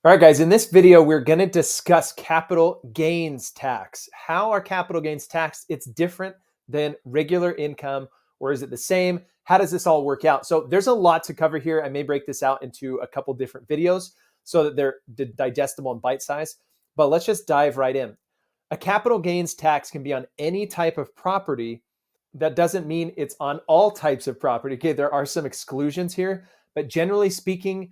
All right, guys, in this video, we're going to discuss capital gains tax. How are capital gains taxed? It's different than regular income, or is it the same? How does this all work out? So there's a lot to cover here. I may break this out into a couple different videos so that they're digestible and bite size, but let's just dive right in. A capital gains tax can be on any type of property. That doesn't mean it's on all types of property. Okay, there are some exclusions here, but generally speaking,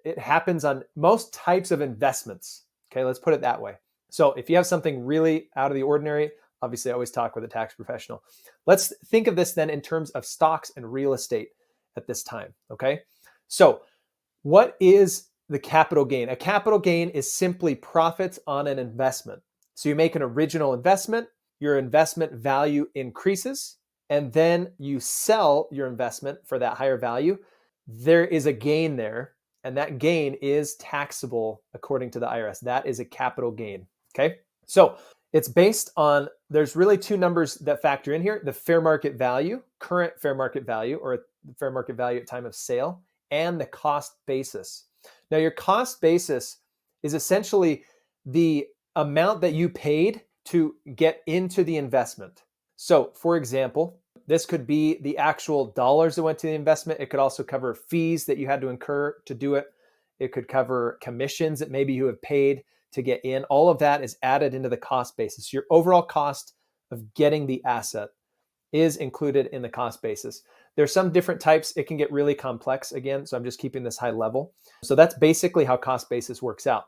it happens on most types of investments. Okay, let's put it that way. So if you have something really out of the ordinary, obviously I always talk with a tax professional. Let's think of this then in terms of stocks and real estate at this time. Okay, so what is the capital gain? A capital gain is simply profits on an investment. So you make an original investment, your investment value increases, and then you sell your investment for that higher value. There is a gain there, and that gain is taxable according to the IRS. That is a capital gain. Okay, so it's based on, there's really two numbers that factor in here: the fair market value, current fair market value, or the fair market value at time of sale, and the cost basis. Now, your cost basis is essentially the amount that you paid to get into the investment. So, for example, this could be the actual dollars that went to the investment. It could also cover fees that you had to incur to do it. It could cover commissions that maybe you have paid to get in. All of that is added into the cost basis. Your overall cost of getting the asset is included in the cost basis. There's some different types. It can get really complex again, so I'm just keeping this high level. So that's basically how cost basis works out.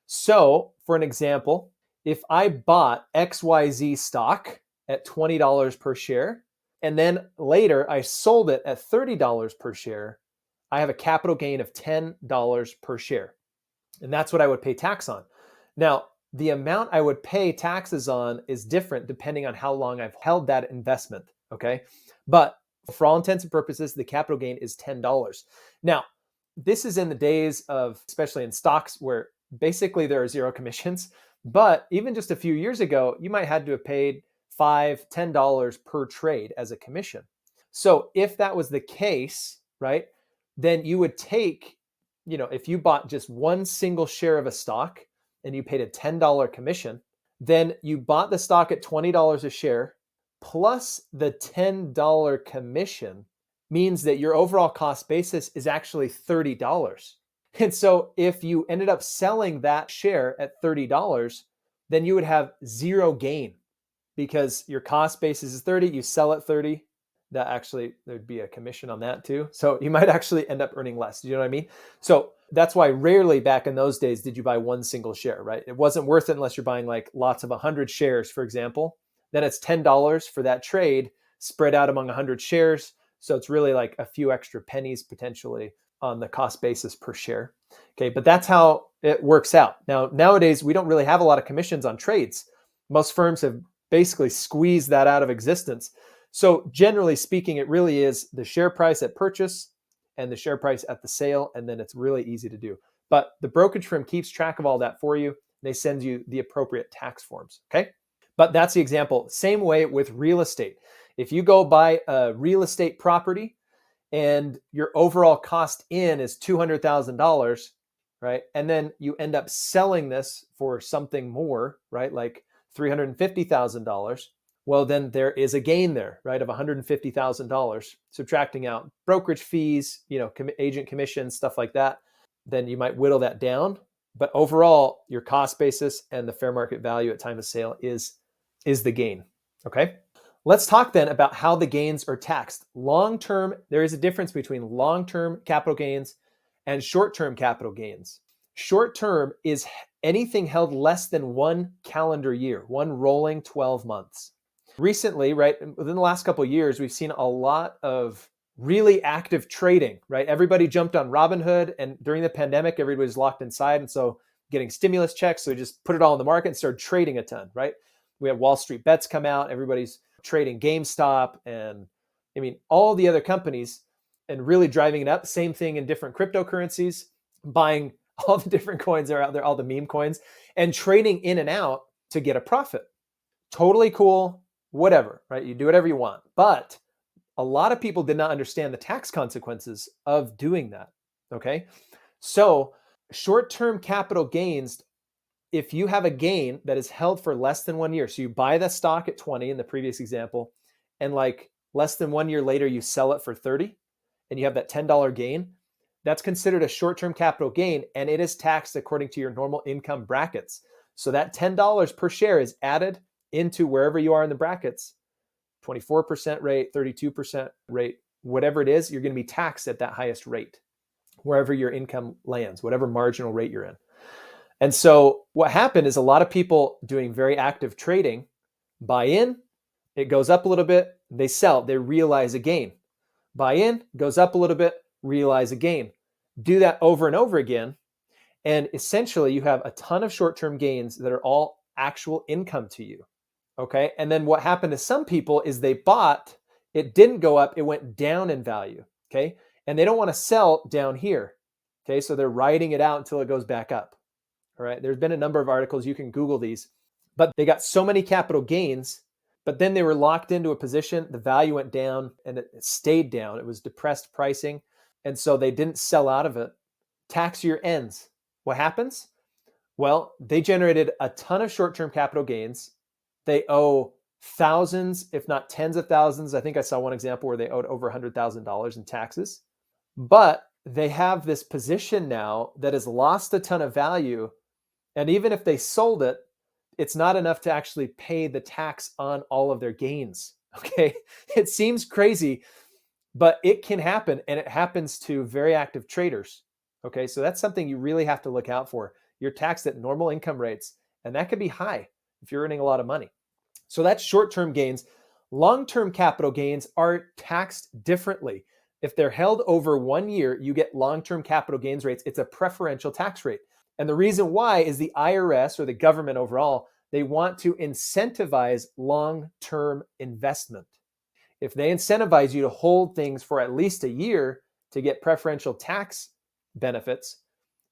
So for an example, if I bought XYZ stock at $20 per share, and then later I sold it at $30 per share, I have a capital gain of $10 per share. And that's what I would pay tax on. Now, the amount I would pay taxes on is different depending on how long I've held that investment, okay? But for all intents and purposes, the capital gain is $10. Now, this is in the days of, especially in stocks, where basically there are zero commissions. But even just a few years ago, you might have to have paid $5, $10 per trade as a commission. So if that was the case, right, then you would take, if you bought just one single share of a stock and you paid a $10 commission, then you bought the stock at $20 a share plus the $10 commission means that your overall cost basis is actually $30. And so if you ended up selling that share at $30, then you would have zero gain because your cost basis is 30, you sell at 30. That actually, there'd be a commission on that too. So you might actually end up earning less. Do you know what I mean? So that's why rarely back in those days did you buy one single share, right? It wasn't worth it unless you're buying like lots of 100 shares, for example. Then it's $10 for that trade spread out among 100 shares. So it's really like a few extra pennies potentially on the cost basis per share. Okay, but that's how it works out. Now, nowadays, we don't really have a lot of commissions on trades. Most firms have basically squeezed that out of existence. So generally speaking, it really is the share price at purchase and the share price at the sale, and then it's really easy to do. But the brokerage firm keeps track of all that for you. They send you the appropriate tax forms, okay? But that's the example. Same way with real estate. If you go buy a real estate property and your overall cost in is $200,000, right? And then you end up selling this for something more, right? Like $350,000. Well, then there is a gain there, right, of $150,000, subtracting out brokerage fees, agent commissions, stuff like that. Then you might whittle that down. But overall, your cost basis and the fair market value at time of sale is the gain, okay? Let's talk then about how the gains are taxed. Long-term, there is a difference between long-term capital gains and short-term capital gains. Short-term is anything held less than 1 calendar year, one rolling 12 months. Recently, right, within the last couple of years, we've seen a lot of really active trading, right? Everybody jumped on Robinhood, and during the pandemic, everybody was locked inside. And so getting stimulus checks, so they just put it all in the market and started trading a ton, right? We had Wall Street Bets come out. Everybody's trading GameStop and all the other companies and really driving it up. Same thing in different cryptocurrencies, buying all the different coins that are out there, all the meme coins, and trading in and out to get a profit. Totally cool. Whatever, right? You do whatever you want. But a lot of people did not understand the tax consequences of doing that, okay? So Short-term capital gains, if you have a gain that is held for less than 1 year, so you buy the stock at 20 in the previous example, and like less than 1 year later, you sell it for 30, and you have that $10 gain, that's considered a short-term capital gain, and it is taxed according to your normal income brackets. So that $10 per share is added into wherever you are in the brackets, 24% rate, 32% rate, whatever it is, you're going to be taxed at that highest rate, wherever your income lands, whatever marginal rate you're in. And so what happened is a lot of people doing very active trading buy in, it goes up a little bit, they sell, they realize a gain. Buy in, goes up a little bit, realize a gain. Do that over and over again. And essentially, you have a ton of short-term gains that are all actual income to you. Okay. And then what happened to some people is they bought, it didn't go up, it went down in value. Okay. And they don't want to sell down here. Okay. So they're riding it out until it goes back up. All right. There's been a number of articles, you can Google these, but they got so many capital gains, but then they were locked into a position. The value went down and it stayed down. It was depressed pricing. And so they didn't sell out of it. Tax year ends. What happens? Well, they generated a ton of short-term capital gains. They owe thousands, if not tens of thousands. I think I saw one example where they owed over $100,000 in taxes. But they have this position now that has lost a ton of value. And even if they sold it, it's not enough to actually pay the tax on all of their gains. Okay. It seems crazy, but it can happen. And it happens to very active traders. Okay. So that's something you really have to look out for. You're taxed at normal income rates, and that could be high if you're earning a lot of money. So that's short-term gains. Long-term capital gains are taxed differently. If they're held over 1 year, you get long-term capital gains rates. It's a preferential tax rate. And the reason why is the IRS, or the government overall, they want to incentivize long-term investment. If they incentivize you to hold things for at least a year to get preferential tax benefits,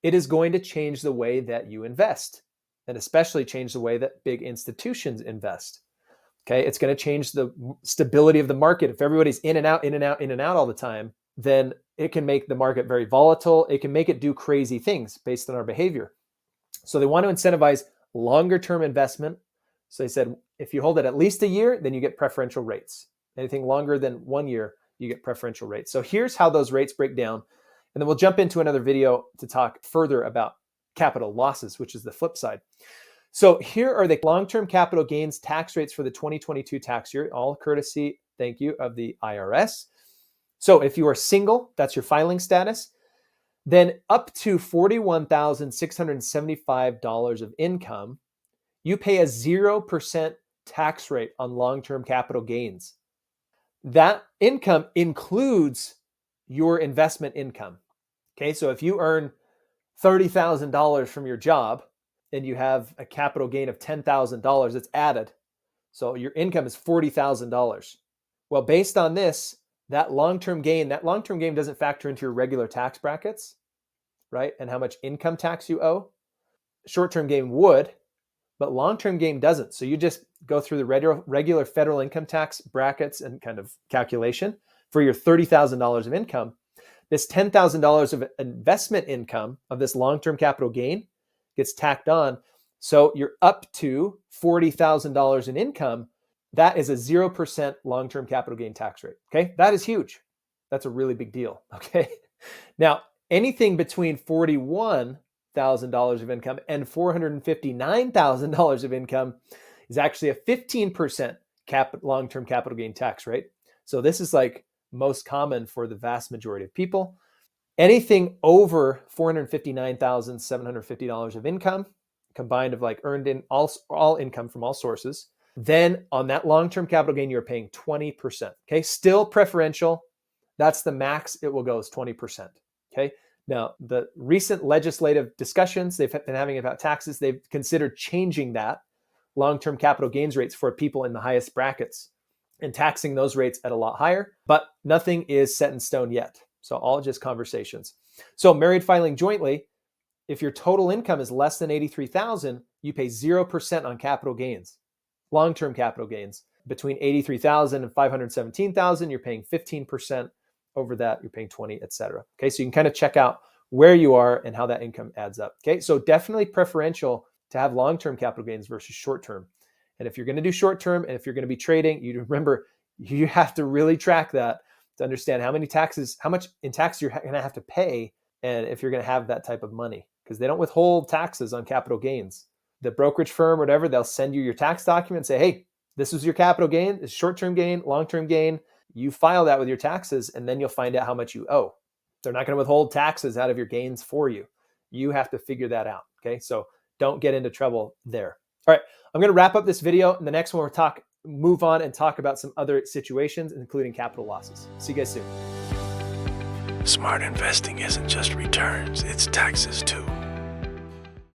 it is going to change the way that you invest, and especially change the way that big institutions invest. Okay, it's going to change the stability of the market. If everybody's in and out, in and out, in and out all the time, then it can make the market very volatile. It can make it do crazy things based on our behavior. So they want to incentivize longer term investment. So they said, if you hold it at least a year, then you get preferential rates. Anything longer than 1 year, you get preferential rates. So here's how those rates break down. And then we'll jump into another video to talk further about capital losses, which is the flip side. So here are the long-term capital gains tax rates for the 2022 tax year, all courtesy, thank you, of the IRS. So if you are single, that's your filing status, then up to $41,675 of income, you pay a 0% tax rate on long-term capital gains. That income includes your investment income. Okay, so if you earn $30,000 from your job and you have a capital gain of $10,000, it's added. So your income is $40,000. Well, based on this, that long-term gain doesn't factor into your regular tax brackets, right? And how much income tax you owe. Short-term gain would, but long-term gain doesn't. So you just go through the regular federal income tax brackets and kind of calculation for your $30,000 of income. This $10,000 of investment income of this long-term capital gain gets tacked on. So you're up to $40,000 in income. That is a 0% long-term capital gain tax rate. Okay. That is huge. That's a really big deal. Okay. Now, anything between $41,000 of income and $459,000 of income is actually a 15% long-term capital gain tax rate. So this is like most common for the vast majority of people. Anything over $459,750 of income, combined of like earned in all income from all sources, then on that long-term capital gain, you're paying 20%. Okay, still preferential. That's the max it will go is 20%. Okay. Now, the recent legislative discussions they've been having about taxes, they've considered changing that long-term capital gains rates for people in the highest brackets and taxing those rates at a lot higher, but nothing is set in stone yet. So all just conversations. So married filing jointly, if your total income is less than $83,000, you pay 0% on capital gains, long-term capital gains. Between $83,000 and $517,000, you're paying 15%. Over that, you're paying 20, et cetera. Okay, so you can kind of check out where you are and how that income adds up. Okay, so definitely preferential to have long-term capital gains versus short-term. And if you're going to do short-term and if you're going to be trading, you remember you have to really track that to understand how much in tax you're going to have to pay, and if you're going to have that type of money, because they don't withhold taxes on capital gains. The brokerage firm, whatever, they'll send you your tax document and say, hey, this was your capital gain, this short-term gain, long-term gain. You file that with your taxes, and then you'll find out how much you owe. They're not going to withhold taxes out of your gains for you. You have to figure that out. Okay, so don't get into trouble there. All right, I'm going to wrap up this video. In the next one, we'll move on and talk about some other situations, including capital losses. See you guys soon. Smart investing isn't just returns, it's taxes too.